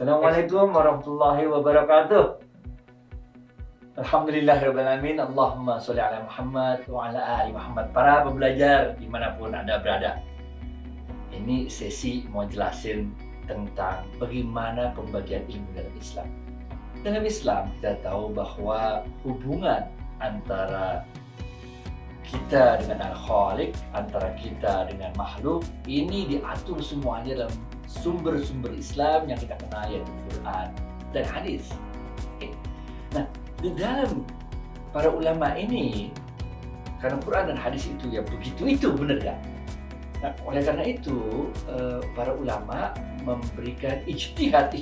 Assalamualaikum warahmatullahi wabarakatuh. Alhamdulillahirrahmanirrahim. Allahumma sholli ala Muhammad wa ala ali Muhammad. Para pembelajar dimanapun Anda berada, ini sesi mau jelasin tentang bagaimana pembagian ilmu dalam Islam. Dalam Islam kita tahu bahwa hubungan antara kita dengan Al-Khaliq, antara kita dengan makhluk, ini diatur semuanya dalam sumber-sumber Islam yang kita kenal, yaitu Quran dan hadis. Nah, di dalam para ulama ini, karena Quran dan hadis itu ya begitu itu, benar gak? Nah, oleh karena itu para ulama memberikan ijtihad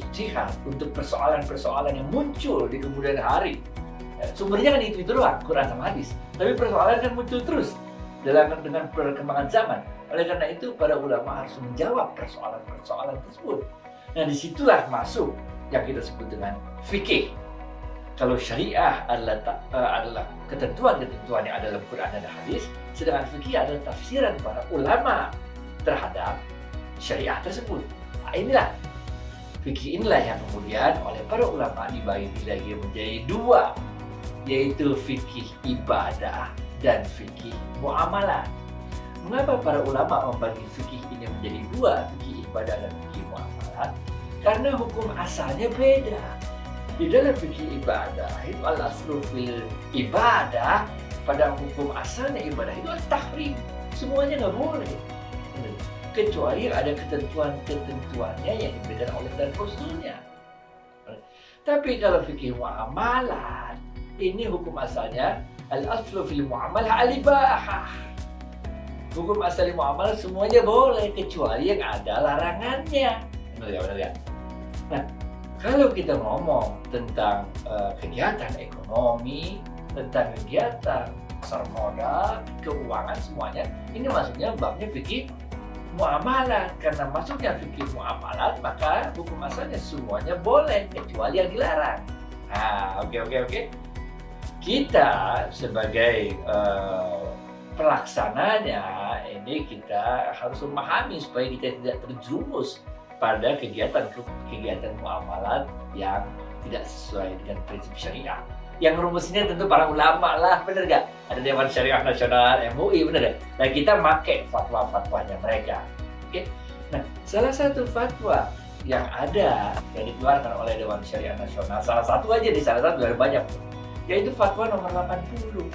untuk persoalan-persoalan yang muncul di kemudian hari. Sumbernya kan itu doang, Quran sama hadis. Tapi persoalan kan muncul terus dengan perkembangan zaman. Oleh karena itu para ulama harus menjawab persoalan-persoalan tersebut. Nah, disitulah masuk yang kita sebut dengan fikih. Kalau syariah adalah ketentuan-ketentuan yang ada dalam Quran dan hadis, sedangkan fikih adalah tafsiran para ulama terhadap syariah tersebut. Nah, inilah fikih inilah yang kemudian oleh para ulama dibagi lagi menjadi dua, yaitu fikih ibadah dan fikih muamalah. Mengapa para ulama membagi fikih ini menjadi dua, fikih ibadah dan fikih muamalah? Karena hukum asalnya beda. Di dalam fikih ibadah itu al-aslu fil ibadah, pada hukum asalnya ibadah itu tahrim, semuanya nggak boleh, kecuali ada ketentuan-ketentuannya yang dibedakan oleh dan rasulnya. Tapi kalau fikih muamalah, ini hukum asalnya al-aslu fil muamalah al-ibahah. Hukum asal muamalah semuanya boleh, kecuali yang ada larangannya. Benar ya? Nah, kalau kita ngomong tentang kegiatan ekonomi, tentang kegiatan pasar modal, keuangan, semuanya, ini maksudnya babnya fikih muamalah. Karena masuknya fikih muamalah, maka hukum asalnya semuanya boleh, kecuali yang dilarang. Nah, oke. Kita sebagai pelaksananya, ini kita harus memahami supaya kita tidak terjerumus pada kegiatan muamalat yang tidak sesuai dengan prinsip syariah. Yang rumusnya tentu para ulama lah, bener gak? Ada Dewan Syariah Nasional, MUI, bener gak? Nah, kita pakai fatwa-fatwanya mereka. Oke? Nah, salah satu fatwa yang ada yang dikeluarkan oleh Dewan Syariah Nasional, salah satu dari banyak, yaitu fatwa nomor 80.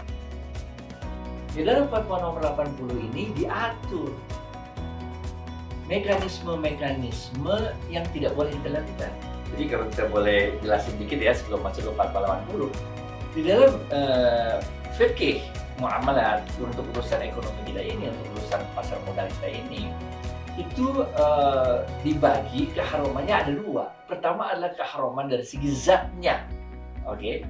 Di dalam fatwa nomor 80 ini diatur mekanisme yang tidak boleh kita lakukan. Jadi kalau kita boleh jelasin dikit ya sebelum masuk ke fatwa 80. Di dalam fikih muamalat untuk urusan ekonomi kita ini, untuk urusan pasar modal kita ini, itu dibagi keharumannya ada dua. Pertama adalah keharuman dari segi zatnya. Oke.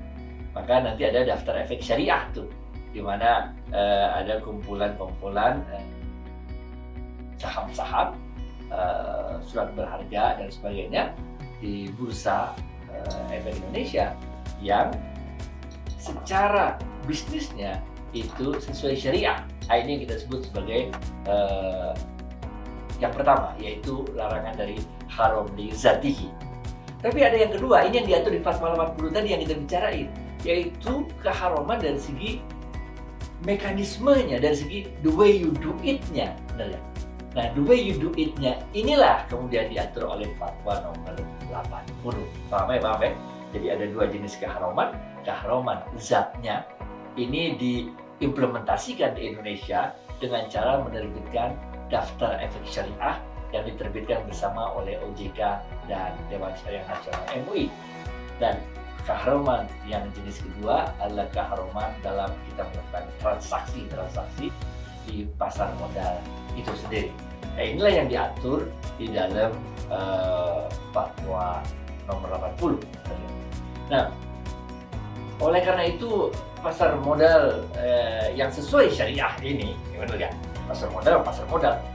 Maka nanti ada daftar efek syariah tuh, di mana ada kumpulan-kumpulan saham-saham, surat berharga dan sebagainya di bursa efek Indonesia yang secara bisnisnya itu sesuai syariah. Nah, ini yang kita sebut sebagai yang pertama, yaitu larangan dari haram li zatihi. Tapi ada yang kedua, ini yang diatur di fatwa 80 tadi yang kita bicarain, yaitu keharaman dari segi mekanismenya, dari segi the way you do it-nya. Nah, the way you do it-nya inilah kemudian diatur oleh fatwa nomor 80. Paham ya? Jadi ada dua jenis keharaman. Keharaman zatnya ini diimplementasikan di Indonesia dengan cara menerbitkan daftar efek syariah yang diterbitkan bersama oleh OJK dan Dewan Syariah Nasional MUI. Dan keharaman yang jenis kedua adalah keharaman dalam kita melakukan transaksi di pasar modal itu sendiri. Nah, inilah yang diatur di dalam fatwa nomor 80. Nah, oleh karena itu pasar modal yang sesuai syariah ini, gimana ya? Pasar modal.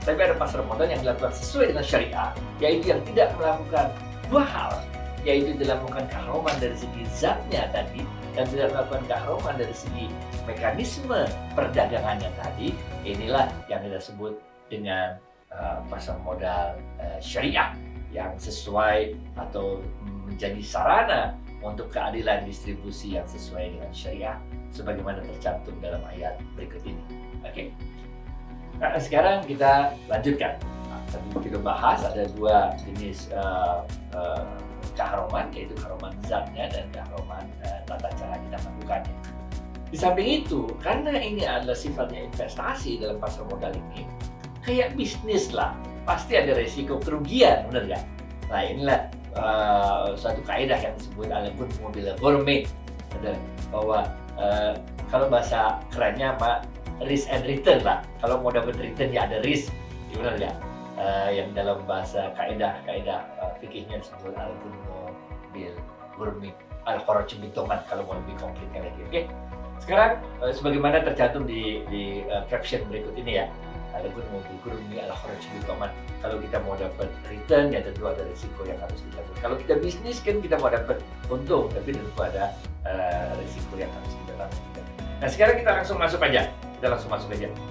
Tapi ada pasar modal yang dilakukan sesuai dengan syariah, yaitu yang tidak melakukan dua hal, yaitu dilakukan keharaman dari segi zatnya tadi dan tidak melakukan keharaman dari segi mekanisme perdagangannya tadi. Inilah yang kita sebut dengan pasar modal syariah, yang sesuai atau menjadi sarana untuk keadilan distribusi yang sesuai dengan syariah sebagaimana tercantum dalam ayat berikut ini. Oke. Nah, sekarang kita lanjutkan. Tadi kita bahas ada dua jenis keharuman, yaitu keharuman zatnya dan keharuman tata cara kita melakukannya. Di samping itu, karena ini adalah sifatnya investasi dalam pasar modal ini, kayak bisnis lah, pasti ada resiko kerugian, benar nggak? Nah, inilah suatu kaidah yang disebut al-gun mobil gourmet, bahwa kalau bahasa kerennya apa, risk and return lah. Kalau mau dapat return ya ada risk, benar nggak? Yang dalam bahasa kaidah fikihnya disebut al-gun mobil gourmet, al-kharaj bitoman kalau mau lebih konkretnya lagi. Oke. Sekarang sebagaimana tercantum di caption berikut ini ya. Al-gun mobil gourmet, al-kharaj bitoman. Kalau kita mau dapat return ya tentu ada risiko yang harus kita lakukan. Kalau kita bisnis kan kita mau dapat untung, tapi tentu ada risiko yang harus kita lakukan. Nah, sekarang kita langsung masuk aja.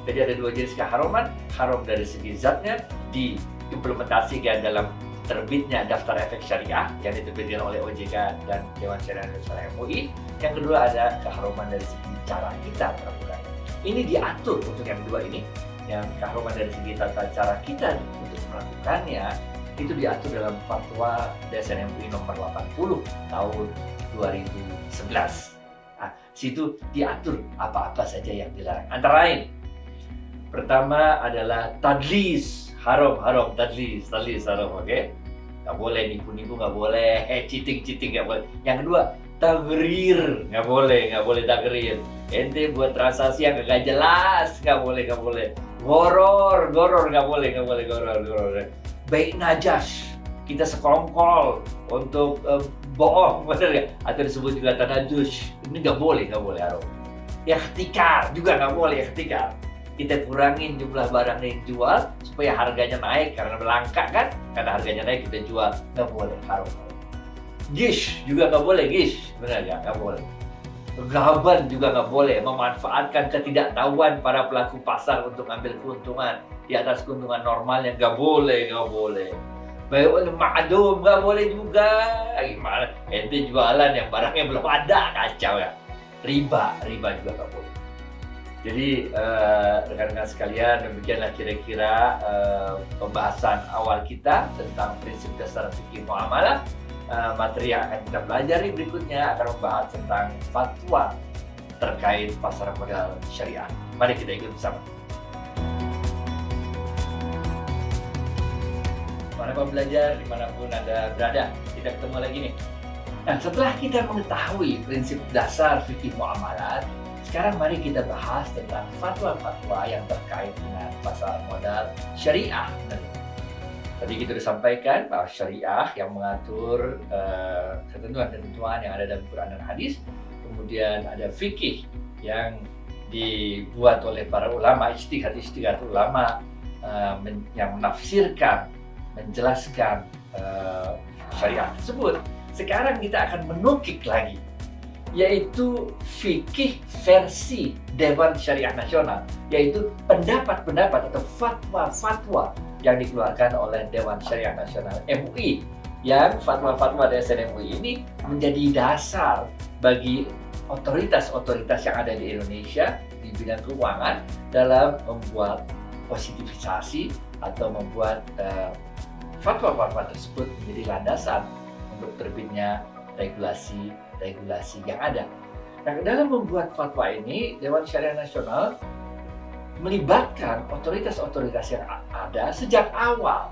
Jadi ada dua jenis keharuman, haram dari segi zatnya diimplementasikan dalam terbitnya daftar efek syariah yang diterbitkan oleh OJK dan Dewan Syariah Nasional MUI. Yang kedua ada keharuman dari segi cara kita melakukan. Ini diatur untuk yang kedua ini, yang keharuman dari segi tata cara kita untuk melakukannya itu diatur dalam fatwa DSN MUI nomor 80 tahun 2011. Nah, situ diatur apa-apa saja yang dilarang. Antara lain, pertama adalah tadlis, haram tadlis haram, oke? Nggak boleh nipu-nipu, nggak boleh cheating nggak boleh. Yang kedua, tagrir, nggak boleh tagrir. Ente buat transaksi yang nggak jelas, nggak boleh. Goror, nggak boleh goror. Baik najas, kita sekongkol untuk bohong, benar nggak? Atau disebut juga tanajus, ini nggak boleh haram. Ikhtikar juga nggak boleh ikhtikar. Kita kurangin jumlah barang yang dijual supaya harganya naik karena melangkah kan, karena harganya naik kita jual, nggak boleh, haram. Gish juga nggak boleh, benar nggak boleh. Gaban juga nggak boleh, memanfaatkan ketidaktahuan para pelaku pasar untuk ambil keuntungan di atas keuntungan normal yang nggak boleh. Bayul ma'adum nggak boleh juga. Gimana? Ente jualan yang barangnya belum ada, kacau ya. Riba juga nggak boleh. Jadi rekan-rekan sekalian, demikianlah kira-kira pembahasan awal kita tentang prinsip dasar fikih muamalah. Materi yang akan kita pelajari berikutnya akan membahas tentang fatwa terkait pasar modal syariah. Mari kita ikut bersama. Para pembelajar dimanapun Anda berada, kita ketemu lagi nih. Nah, setelah kita mengetahui prinsip dasar fikih muamalat, sekarang mari kita bahas tentang fatwa-fatwa yang terkait dengan pasar modal syariah. Tadi kita sudah sampaikan bahwa syariah yang mengatur ketentuan-ketentuan yang ada dalam Quran dan hadis, kemudian ada fikih yang dibuat oleh para ulama, ijtihad ulama yang menafsirkan, menjelaskan syariah tersebut. Sekarang kita akan menukik lagi, yaitu fikih versi Dewan Syariah Nasional, yaitu pendapat-pendapat atau fatwa-fatwa yang dikeluarkan oleh Dewan Syariah Nasional MUI, yang fatwa-fatwa DSN MUI ini menjadi dasar bagi otoritas-otoritas yang ada di Indonesia di bidang keuangan dalam membuat positifisasi atau membuat fatwa-fatwa tersebut menjadi landasan untuk terbitnya regulasi yang ada. Nah, dalam membuat fatwa ini, Dewan Syariah Nasional melibatkan otoritas-otoritas yang ada sejak awal.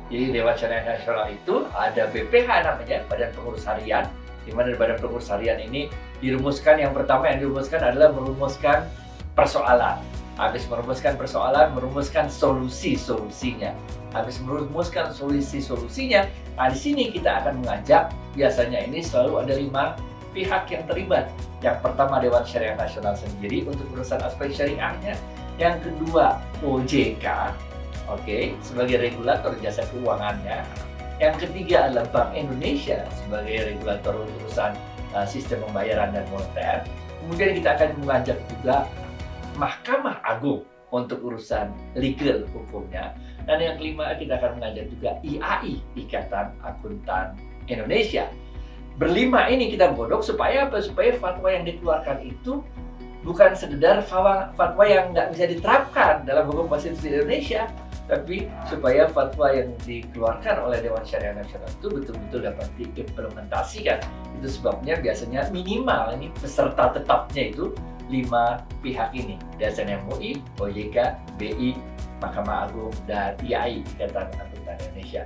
Jadi Dewan Syariah Nasional itu ada BPH namanya, Badan Pengurus Harian, di mana Badan Pengurus Harian ini yang pertama yang dirumuskan adalah merumuskan persoalan. Habis merumuskan persoalan, merumuskan solusinya. Habis merumuskan solusinya, nah di sini kita akan mengajak, biasanya ini selalu ada 5 pihak yang terlibat. Yang pertama Dewan Syariah Nasional sendiri untuk urusan aspek syariahnya. Yang kedua OJK, sebagai regulator jasa keuangannya. Yang ketiga adalah Bank Indonesia sebagai regulator urusan sistem pembayaran dan moneter. Kemudian kita akan mengajak juga Mahkamah Agung untuk urusan legal hukumnya. Dan yang kelima, kita akan mengajar juga IAI, Ikatan Akuntan Indonesia. Berlima ini kita godok supaya apa? Supaya fatwa yang dikeluarkan itu bukan sekedar fatwa yang nggak bisa diterapkan dalam hukum konstitusi Indonesia, tapi supaya fatwa yang dikeluarkan oleh Dewan Syariah Nasional itu betul-betul dapat diimplementasikan. Itu sebabnya biasanya minimal ini peserta tetapnya itu 5 pihak ini, biasanya MUI, OJK, BI, Mahkamah Agung, dan IAI, Ikatan Akuntan Indonesia.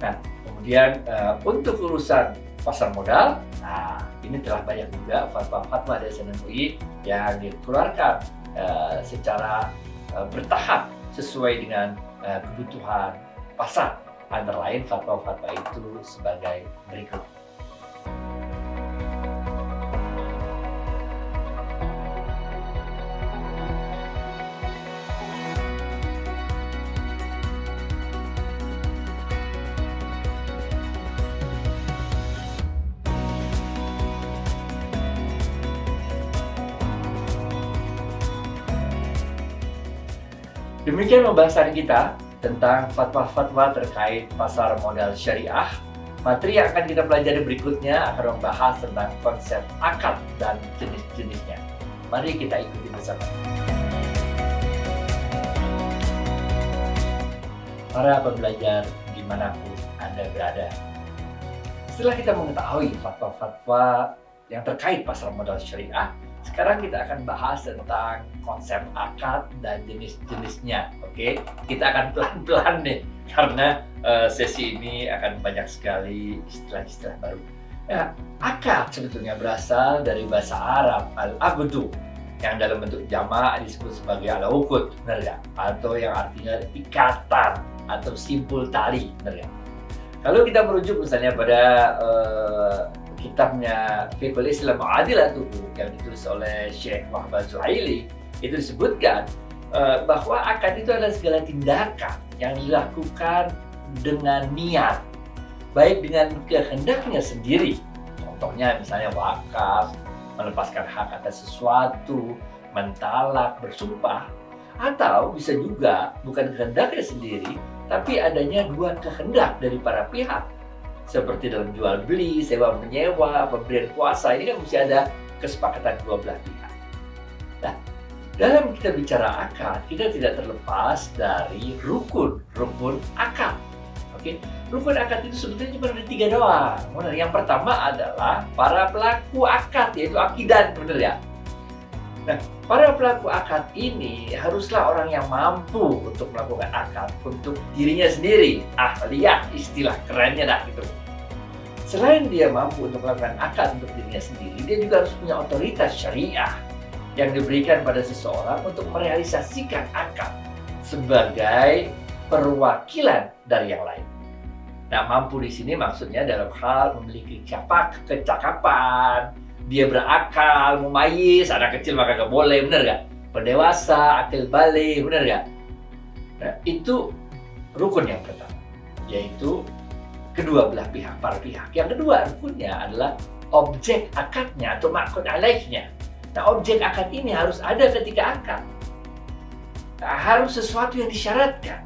Nah, kemudian untuk urusan pasar modal, nah ini telah banyak juga fatwa-fatwa dari MUI yang dikeluarkan secara bertahap sesuai dengan kebutuhan pasar. Antara lain fatwa-fatwa itu sebagai berikut. Demikian pembahasan kita tentang fatwa-fatwa terkait pasar modal syariah. Materi yang akan kita pelajari berikutnya akan membahas tentang konsep akad dan jenis-jenisnya. Mari kita ikuti bersama. Para pembelajar dimanapun Anda berada, setelah kita mengetahui fatwa-fatwa yang terkait pasar modal syariah, sekarang kita akan bahas tentang konsep akad dan jenis-jenisnya. Oke, kita akan pelan-pelan nih karena sesi ini akan banyak sekali istilah-istilah baru. Ya, akad sebetulnya berasal dari bahasa Arab al-aqdu yang dalam bentuk jamak disebut sebagai al-uqud, benar ya? Atau yang artinya ikatan atau simpul tali, benar ya? Kalau kita merujuk misalnya pada kitabnya Fiqhul Islam Mu'adilatuhu yang ditulis oleh Syekh Muhammad Zuhaili, itu disebutkan bahwa akad itu adalah segala tindakan yang dilakukan dengan niat, baik dengan kehendaknya sendiri. Contohnya misalnya wakaf, melepaskan hak atas sesuatu, mentalak, bersumpah, atau bisa juga bukan kehendaknya sendiri, tapi adanya dua kehendak dari para pihak. Seperti dalam jual beli, sewa menyewa, pemberian kuasa, ini kan mesti ada kesepakatan dua belah pihak. Nah, dalam kita bicara akad, kita tidak terlepas dari rukun akad. Oke, rukun akad itu sebetulnya cuma ada 3 doang. Benar. Yang pertama adalah para pelaku akad, yaitu akidan, benar ya. Nah, para pelaku akad ini haruslah orang yang mampu untuk melakukan akad untuk dirinya sendiri. Lihat istilah kerennya dah gitu. Selain dia mampu untuk melakukan akad untuk dirinya sendiri, dia juga harus punya otoritas syariah yang diberikan pada seseorang untuk merealisasikan akad sebagai perwakilan dari yang lain. Nah, mampu di sini maksudnya dalam hal memiliki kecakapan, dia berakal, mumayyiz, anak kecil maka nggak boleh, benar nggak? Pendewasa, akil balik, benar nggak? Nah, itu rukun yang pertama, yaitu kedua belah pihak, para pihak. Yang kedua rukunnya adalah objek akadnya atau ma'qud alaihnya. Nah, objek akad ini harus ada ketika akad. Nah, harus sesuatu yang disyaratkan.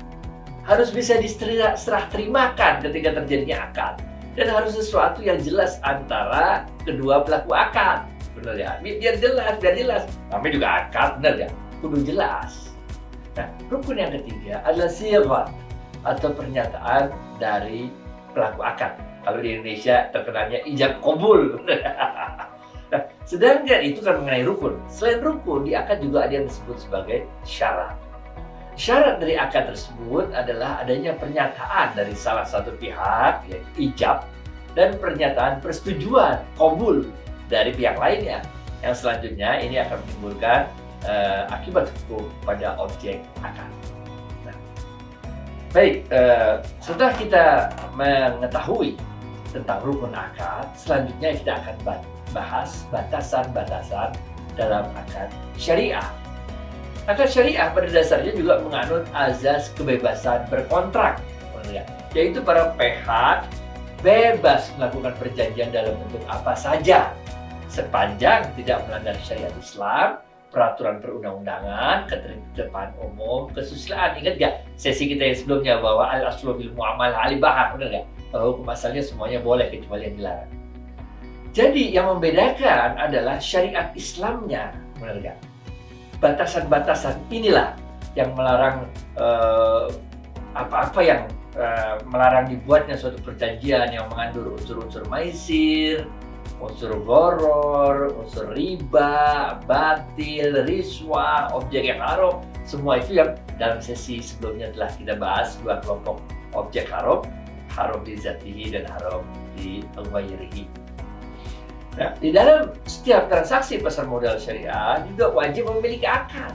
Harus bisa diserah terimakan ketika terjadinya akad. Dan harus sesuatu yang jelas antara kedua pelaku akad. Benar ya? Biar jelas. Namanya juga akad, benar ya? Kudu jelas. Nah, rukun yang ketiga adalah sighat atau pernyataan dari pelaku akad. Kalau di Indonesia terkenalnya ijab qabul. Nah, sedangkan itu kan mengenai rukun. Selain rukun, di akad juga ada yang disebut sebagai syarat. Syarat dari akad tersebut adalah adanya pernyataan dari salah satu pihak, yaitu ijab, dan pernyataan persetujuan qabul dari pihak lainnya. Yang selanjutnya ini akan menimbulkan akibat hukum pada objek akad. Baik, setelah kita mengetahui tentang rukun akad, selanjutnya kita akan bahas batasan-batasan dalam akad syariah. Akad syariah pada dasarnya juga menganut azas kebebasan berkontrak, yaitu para pihak bebas melakukan perjanjian dalam bentuk apa saja, sepanjang tidak melanggar syariat Islam, peraturan perundang-undangan, ketertiban umum, kesusilaan. Ingat nggak sesi kita yang sebelumnya bahwa al-aslu bil muamalah al-ibahah, benar nggak? Bahwa hukum asalnya semuanya boleh kecuali yang dilarang. Jadi yang membedakan adalah syariat Islamnya, benar nggak? Batasan-batasan inilah yang melarang apa-apa yang melarang dibuatnya suatu perjanjian yang mengandung unsur-unsur maisir, unsur gharar, unsur riba, batil, riswah, objek yang haram. Semua itu yang dalam sesi sebelumnya telah kita bahas, dua kelompok objek haram, haram di zatihi dan haram di ghairihi. Nah, di dalam setiap transaksi pasar modal syariah juga wajib memiliki akad.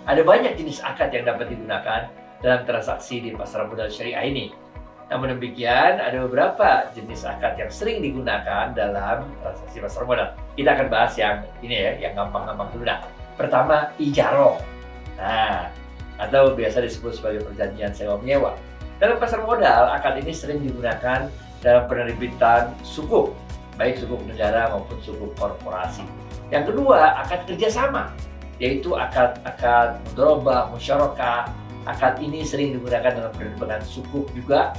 Ada banyak jenis akad yang dapat digunakan dalam transaksi di pasar modal syariah ini. Namun demikian, ada beberapa jenis akad yang sering digunakan dalam transaksi pasar modal. Kita akan bahas yang ini ya, yang gampang-gampang dulu. Nah, pertama, ijaroh. Nah, atau biasa disebut sebagai perjanjian sewa menyewa. Dalam pasar modal, akad ini sering digunakan dalam penerbitan sukuk, baik sukuk negara maupun sukuk korporasi. Yang kedua, akad kerjasama, yaitu akad mudharabah, musyarakah. Akad ini sering digunakan dalam penerbitan sukuk juga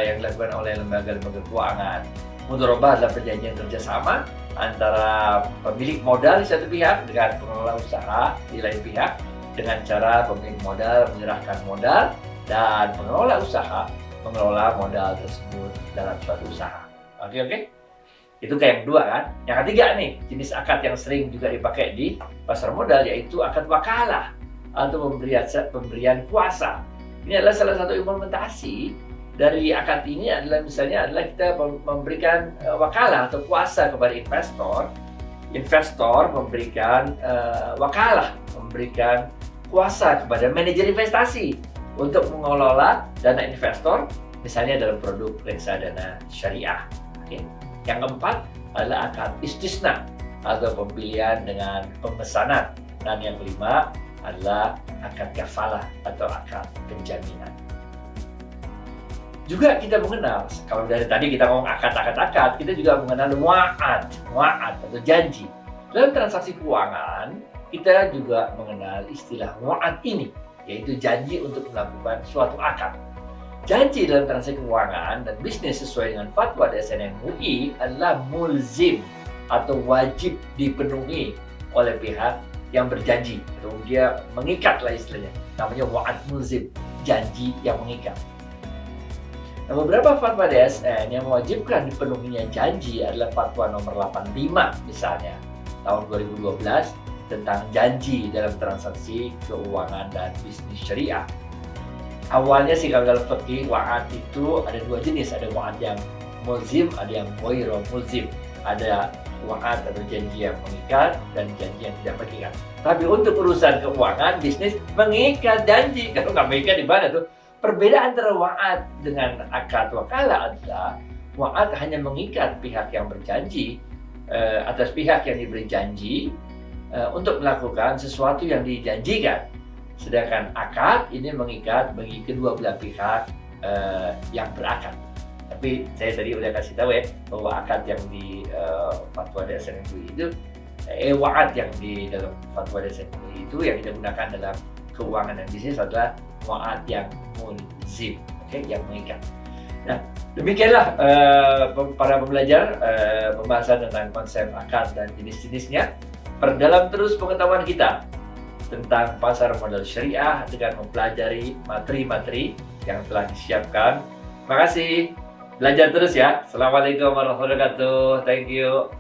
yang dilakukan oleh lembaga-lembaga keuangan. Mudharabah adalah perjanjian kerjasama antara pemilik modal di satu pihak dengan pengelola usaha di lain pihak, dengan cara pemilik modal menyerahkan modal dan pengelola usaha mengelola modal tersebut dalam suatu usaha. Oke. Itu kayak yang kedua kan. Yang ketiga nih, jenis akad yang sering juga dipakai di pasar modal yaitu akad wakalah atau pemberian kuasa. Ini adalah salah satu implementasi dari akad ini adalah kita memberikan wakalah atau kuasa kepada investor. Investor memberikan wakalah, memberikan kuasa kepada manajer investasi untuk mengelola dana investor, misalnya dalam produk reksadana syariah. Oke. Yang keempat adalah akad istisna atau pembelian dengan pemesanan. Dan yang kelima adalah akad kafalah atau akad penjaminan. Juga kita mengenal, kalau dari tadi kita ngomong akad, kita juga mengenal wa'ad atau janji. Dalam transaksi keuangan, kita juga mengenal istilah wa'ad ini, yaitu janji untuk melakukan suatu akad. Janji dalam transaksi keuangan dan bisnis sesuai dengan fatwa DSN MUI adalah mulzim atau wajib dipenuhi oleh pihak yang berjanji, atau dia mengikat lah istilahnya, namanya wa'ad mulzim, janji yang mengikat. Nah, beberapa fatwa DSN yang mewajibkan dipenuhinya janji adalah fatwa nomor 85 misalnya tahun 2012 tentang janji dalam transaksi keuangan dan bisnis syariah. Awalnya sih kalau dalam fikih wa'ad itu ada dua jenis, ada wa'ad yang mulzim, ada yang ghairu mulzim. Ada wa'ad atau janji yang mengikat dan janji yang tidak mengikat. Tapi untuk urusan keuangan, bisnis mengikat janji. Kalau nggak mengikat di mana tuh? Perbedaan antara wa'ad dengan akad wakalah adalah wa'ad hanya mengikat pihak yang berjanji atas pihak yang diberi janji untuk melakukan sesuatu yang dijanjikan. Sedangkan akad ini mengikat bagi kedua belah pihak yang berakad. Tapi saya tadi udah kasih tahu ya bahwa akad yang di fatwa DSN MUI itu wa'ad yang di dalam fatwa DSN MUI itu yang digunakan dalam keuangan dan bisnis adalah wa'ad yang mulzim, yang mengikat. Nah, demikianlah para pembelajar pembahasan tentang konsep akad dan jenis-jenisnya. Perdalam terus pengetahuan kita tentang pasar modal syariah dengan mempelajari materi-materi yang telah disiapkan. Terima kasih. Belajar terus ya. Assalamualaikum warahmatullahi wabarakatuh. Thank you.